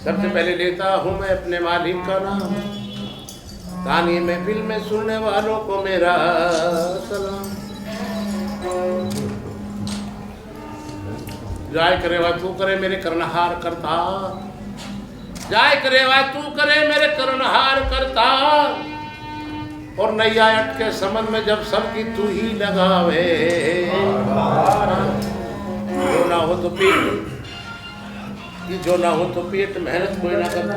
सबसे पहले लेता हूँ मैं अपने मालिक का नाम। तानी महफिल में सुनने वालों को मेरा सलाम। जाय करे वा तू करे मेरे करनहार करता, जाय करे वा तू करे मेरे करनहार करता। और नैया अटके समझ में जब सबकी तू ही लगावे। जो ना हो तो पेट, जो ना हो तो पेट मेहनत कोई ना करता,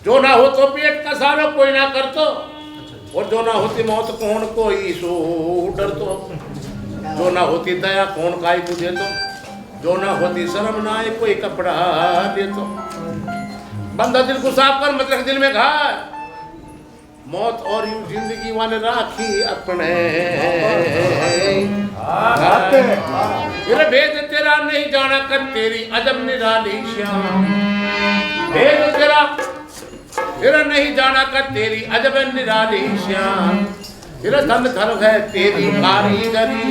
जो ना हो तो पेट का सारा कोई ना करतो। और जो ना होती मौत कौन कोई सो डर तो, जो ना होती दया कौन काई तुझे तो, जो ना होती शर्म ना आए कोई कपड़ा दे तो। बंदा दिल को साफ कर मतलब दिल में घाय, मौत और यूं जिंदगी वाने राखी अपने। मेरा भेद तेरा नहीं जाना कर तेरी अजब निराली श्याम। भेद तेरा नहीं जाना कर तेरी अजब निराली श्याम। तेरा धन धर्म है तेरी कारीगरी,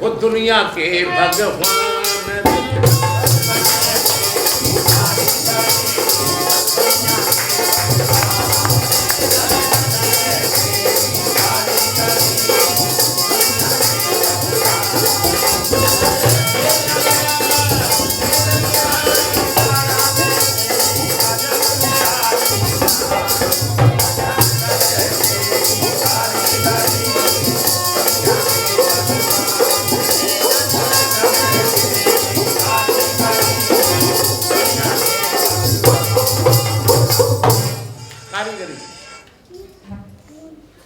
वो दुनिया के भगवान।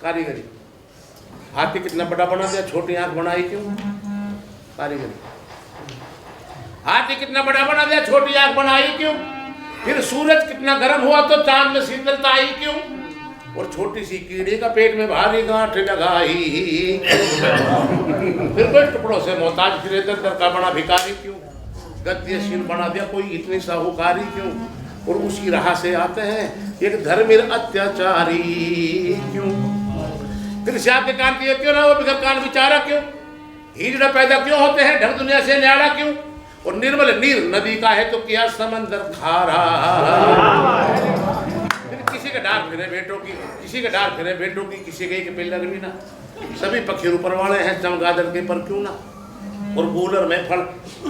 कारीगरी। हाथी कितना बड़ा बना दिया, छोटी आंख बनाई क्यों? कारीगरी। हाथी कितना बड़ा बना दिया, छोटी आंख बनाई क्यों? फिर सूरज कितना गर्म हुआ तो चांद में शीतलता आई क्यों? और छोटी सी कीड़ी का पेट में भारी गांठ लगाई। फिर कोई टुकड़ों से मोहताज फिरे दर का बना भिखारी क्यों? गद्यशील बना दिया कोई इतनी साहूकारी क्यों? और उसी राह से आते हैं एक धर्मीर अत्याचारी क्यों? फिर श्याम के कान दिए क्यों ना हो, बिगर कान बिचारा क्यों? हिजड़ा पैदा क्यों होते हैं, ढंग दुनिया से न्यारा क्यों? और निर्मल नीर नदी का है तो किया समंदर खारा। फिर किसी का डार फिरे बेटों की, किसी का डार फिरे बेटों की, किसी के पिल्लर भी ना। सभी पक्षी ऊपर वाले हैं चमगादड़ के पर क्यों ना? और कूलर में फल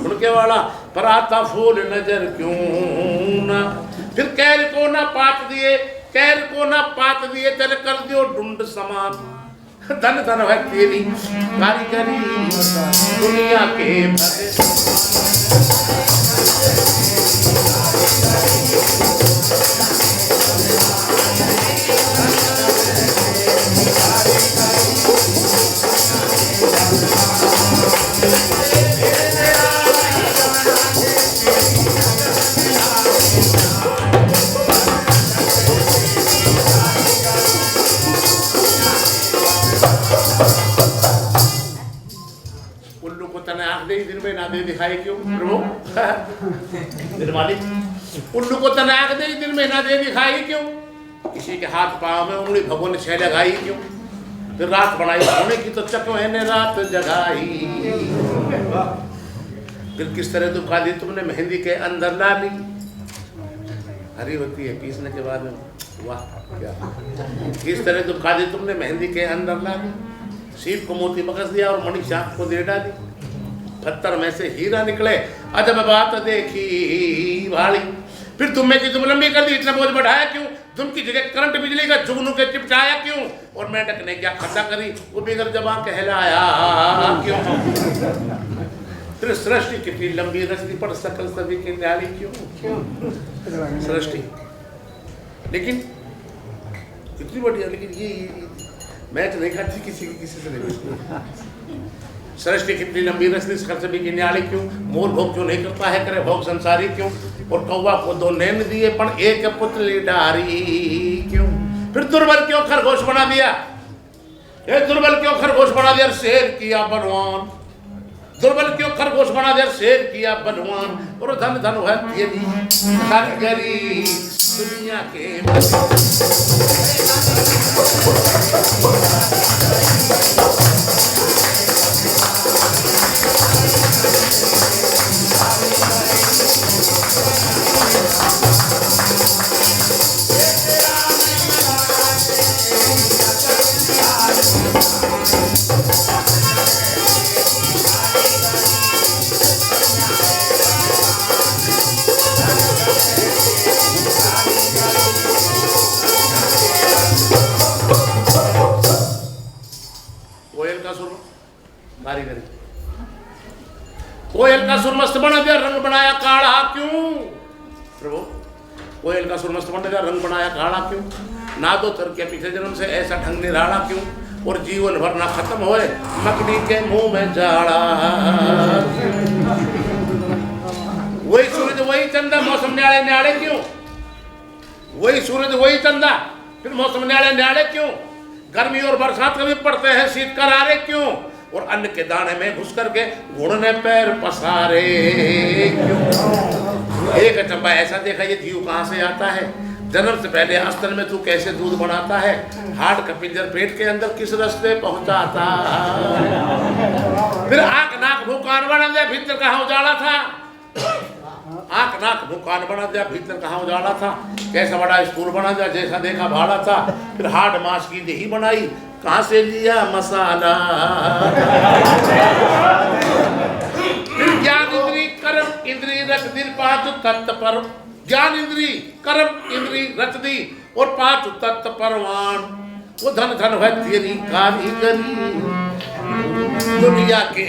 उनके वाला पर आता फूल नजर क्यों ना? फिर कैर को ना पात दिए, कैर को ना पात दिए तेरे कर दियो ढूंढ समान। धन धन है तेरी कारीगरी, दुनिया के भगे। दिन में ना दे दिखाई क्यों प्रभु? उल्लू को तनाक दे दिन में ना दे दिखाई क्यों? किसी के हाथ पांव में उंगली भगवान ने छह लगाई क्यों? फिर रात बनाई सोने की तो चकों ने रात जगाई। फिर किस तरह दुखा दी तुमने मेहंदी के अंदर डाली। हरी होती है पीसने के बाद में, वाह क्या। किस तरह दुखा दी तुमने मेहंदी के अंदर डाली। सीप को मोती बकस दिया और मणि चाक को दे डाली। पत्थर में से हीरा निकले अजब बात देखी भाली। फिर तुम में की तुम लंबी कर दी, इतना बोझ बढ़ाया क्यों? तुम की जगह करंट बिजली का जुगनू के चिपचाया क्यों? और मेंढक ने क्या खर्चा करी वो बिगर जबान कहलाया क्यों? फिर सृष्टि कितनी लंबी रस्ती पर सकल सभी की न्यारी क्यों? सृष्टि लेकिन कितनी बढ़िया, लेकिन ये मैच नहीं खाती किसी की किसी से नहीं। सृष्टि कितनी लंबी रस्ती सकल सभी की न्यारी क्यों? मोल भोग क्यों नहीं करता है करे भोग संसारी क्यों? और कौवा को दो नैन दिए पर एक पुतली डारी क्यों? फिर दुर्बल क्यों खरगोश बना दिया? ये दुर्बल क्यों खरगोश बना दिया? शेर किया बलवान। दुर्बल क्यों खरगोश बना दिया? शेर किया बलवान। और धन धन है तेरी कारीगरी, दुनिया के सुरमस्त बना दिया, रंग बनाया काढ़ा क्यों? प्रभु कोयल का सुरमस्त बन दिया, रंग बनाया काढ़ा क्यों? ना दो तर के पिछले जन्म से ऐसा ढंग निराला क्यों? और जीवन भर ना खत्म होए मकड़ी के मुंह में जाड़ा। वही सूरज वही चंदा, मौसम न्याड़े न्याड़े क्यों? वही सूरज वही चंदा, फिर मौसम न्याड़े न्याड़े क्यों? गर्मी और बरसात कभी पड़ते हैं, शीत करारे क्यों? और अन्न के दाने में घुस करके घुड़ने पैर पसारे क्यों? एक चंबा ऐसा देखा, ये जीव कहाँ से आता है? जन्म से पहले अस्तन में तू कैसे दूध बनाता है? हार्ट का पिंजर पेट के अंदर किस रास्ते पहुंचाता? फिर आंख नाक मुंह कान बना दिया, भीतर कहाँ उजाला था? आंख नाक मुंह कान बना दिया, भीतर कहाँ उजाला था? कैसा बड़ा स्कूल बना दिया, जैसा देखा भाड़ा था। फिर हार्ड मांस की देही बनाई, कहाँ से लिया मसाला? फिर ज्ञान इंद्री कर्म इंद्री रख दिल पांच तत्व पर, ज्ञान इंद्री कर्म इंद्री रच दी और पांच तत्व परवान। वो धन धन है तेरी कारीगरी दुनिया के।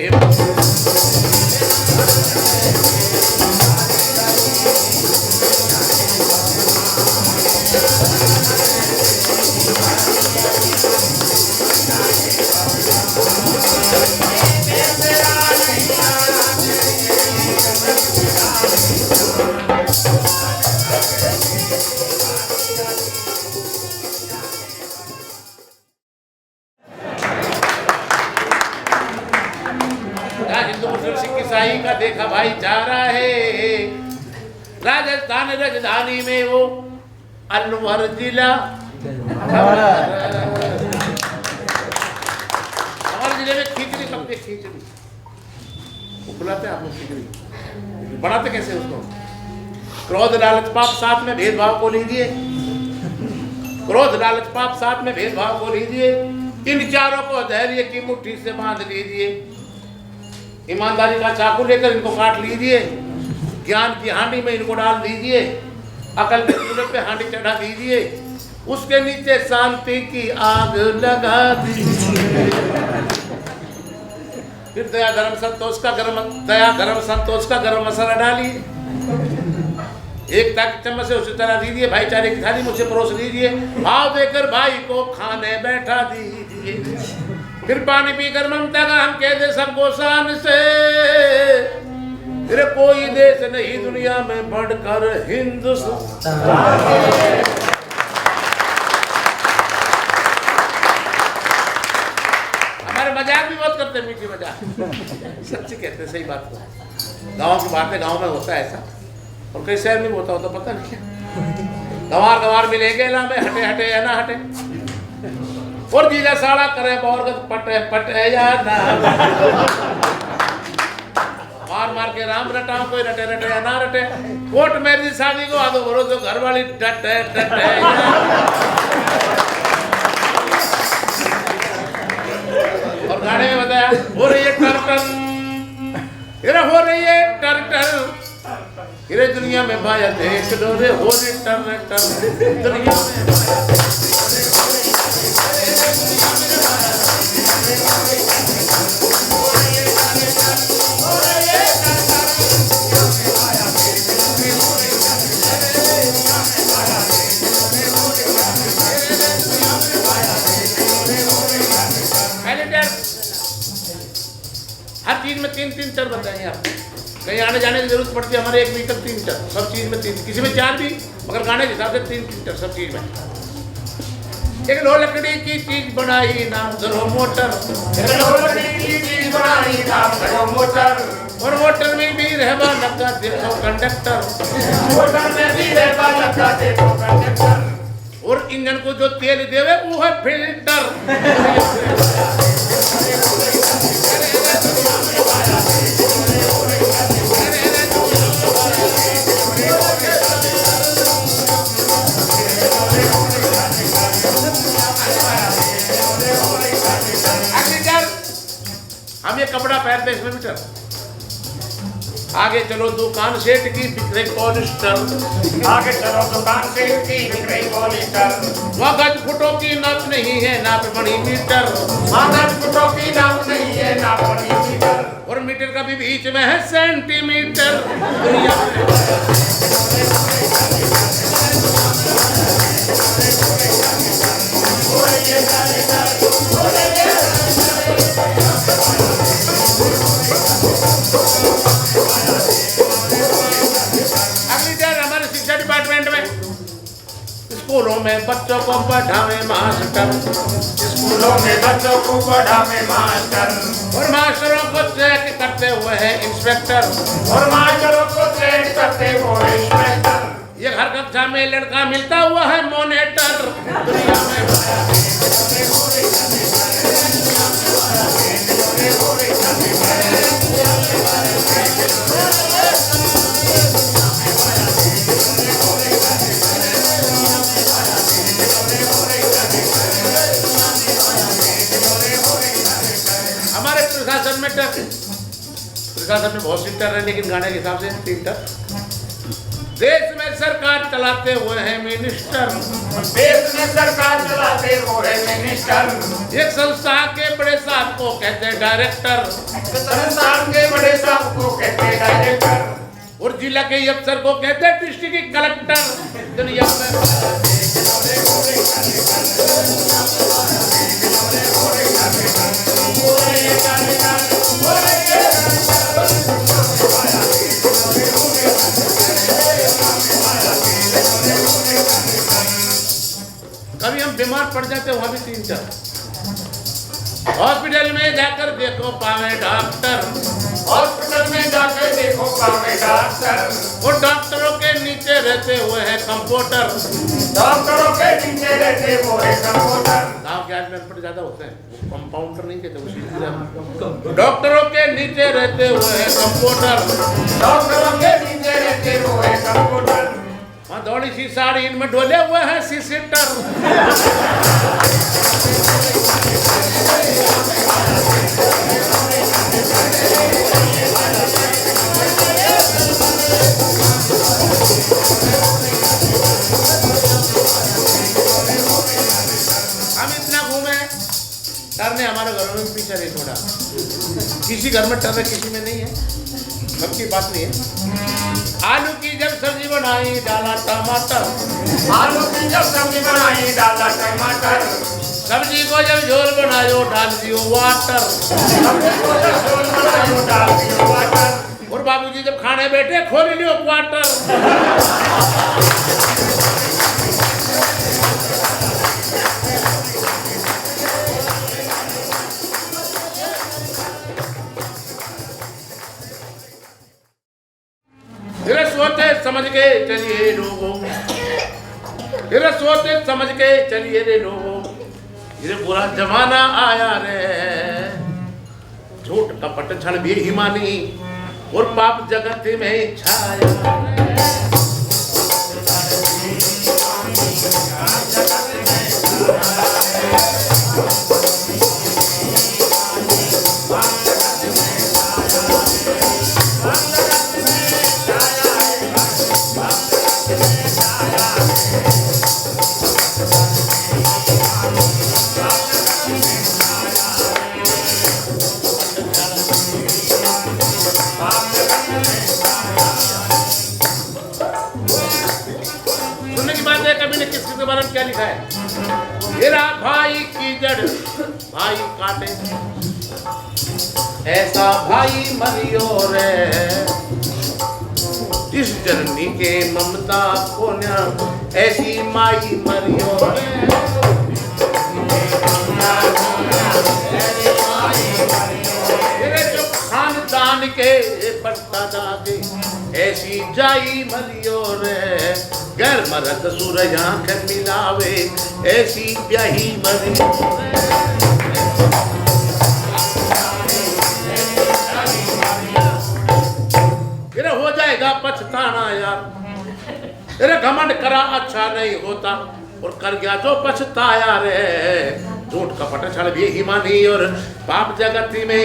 का देखा भाईचारा है। राजस्थान राजधानी में वो अलवर जिला, हमारे जिले में खिचड़ी बनती, खिचड़ी वो बुलाते हैं आप लोग, खिचड़ी बनाते कैसे उसको? क्रोध लालच पाप साथ में भेदभाव को लीजिए, क्रोध लालच पाप साथ में भेदभाव को लीजिए। इन चारों को धैर्य की मुट्ठी से बांध लीजिए। ईमानदारी का चाकू लेकर इनको काट लीजिए। ज्ञान की हांडी में इनको डाल दीजिए। अकल के चूल्हे पे हांडी चढ़ा दीजिए। उसके नीचे शांति की आग लगा दीजिए। फिर दया धर्म संतोष का गरम मसाला डालिए। एकता की चम्मच से उसी तरह दीजिए। भाईचारे की थाली मुझसे परोस लीजिए। भाव देकर भाई को खाने बैठा दीजिए। फिर पानी पीकर ममता का हम कह दे सबको शान से, फिर कोई देश नहीं दुनिया में बढ़कर हिंदुस्तान। हमारे मजाक भी बहुत करते, मीठी मजाक, सच्ची कहते, सही बात को। गाँव की बातें गाँव में होता है ऐसा, और कई शहर में होता होता पता नहीं क्या। गंवार मिलेंगे ना में हटे हटे या ना हटे, और जीजा साड़ा करे बौरगत पटे पटे या ना। मार मार के राम रटाओ, कोई रटे रटे या ना रटे। कोर्ट मैरिज शादी को आदो भरो जो घर वाली टटे टटे। और गाने में बताया हो रही है टर्टन, हो रही है टर्टन, इरे दुनिया में भाया देख लो रे, हो रही टर्टन दुनिया में। हर चीज में तीन तीन चर बताएंगे आप। कहीं आने जाने की जरूरत पड़ती है, हमारे एक व्हीकल तीन चर, सब चीज में तीन, किसी में चार भी, मगर गाने के हिसाब से तीन तीन चर सब चीज में। एक लो लकड़ी की चीज बनाई नाम धरो मोटर, और मोटर में भी रहबा लगा देखो कंडक्टर, और इंजन को जो तेल देवे वो है फिल्टर। हम ये कपड़ा पहनते हैं इसमें मीटर, आगे चलो दुकान सेठ की बिक्री पॉलिस्टर। आगे चलो दुकान सेठ की बिक्री पॉलिस्टर। वहाँ गज फुटों की नाप नहीं है, नाप बड़ी मीटर। वहाँ गज फुटों की नाप नहीं है, नाप बड़ी मीटर। और मीटर का भी बीच में है सेंटीमीटर। दुनिया स्कूलों में बच्चों को पढ़ावे मास्टर। स्कूलों में बच्चों को पढ़ावे मास्टर। और मास्टरों को चेक करते हुए है इंस्पेक्टर। और मास्टरों को चेक करते हुए इंस्पेक्टर। ये हर कक्षा में लड़का मिलता हुआ है मॉनिटर। दुनिया में प्रशासन में बहुत सीटर है, लेकिन गाने के हिसाब से सीटर। देश में सरकार चलाते हुए हैं मिनिस्टर। देश में सरकार चलाते हुए मिनिस्टर। एक संस्था के बड़े साहब को कहते हैं डायरेक्टर। संस्था के बड़े साहब को कहते हैं डायरेक्टर। और जिला के अफसर को कहते हैं डिस्ट्रिक्ट कलेक्टर। दुनिया में कभी हम बीमार पड़ जाते हैं, वहां भी 3-4 हॉस्पिटल में जाकर देखो पावे डॉक्टर। हॉस्पिटल में जाकर देखो पावे डॉक्टर। और डॉक्टरों के नीचे रहते हुए हैं कंप्यूटर। डॉक्टरों के नीचे रहते हुए कंप्यूटर। गाँव के आदमी अनपढ़ ज्यादा होते हैं, वो कंपाउंडर नहीं कहते उसी। डॉक्टरों के नीचे रहते हुए हैं कंप्यूटर। डॉक्टरों के नीचे रहते हुए कंप्यूटर। वहाँ दौड़ी सी साड़ी इनमें डोले हुए हैं सिस्टर। हम इतना घूमे, टर्ने हमारे घरों में पीछे नहीं थोड़ा। किसी घर में टर्ने किसी में नहीं है, सबकी बात नहीं है। आलू की जब सब्जी बनाई डाला टमाटर। आलू की जब सब्जी बनाई डाला टमाटर। सब्जी को जब झोल बनायो डाल दियो वाटर। सब्जी को जब झोल बनायो डाल दियो वाटर। और बाबूजी जब खाने बैठे खोल लियो क्वार्टर। फिर सोचे समझ के चलिए लोगों, फिर सोचे समझ के चलिए रे लोगों, ये बुरा जमाना आया रे। झूठ कपट छल भी हिमानी और पाप जगत में छाया रे। क्या लिखा है? मेरा भाई की जड़ भाई काटे, ऐसा भाई मरियो रे। इस जननी के ममता को न ऐसी माई मरियो रे। मेरे जो खानदान के पट्टा दादे ऐसी जाई मरियो रे। गैर मरद सूरज आंख मिलावे ऐसी ब्याही मरियो रे। हो जाएगा पछताना यार। तेरे घमंड करा अच्छा नहीं होता और कर गया जो पछताया रे। झूठ कपट छल भी हिमानी और पाप जगत में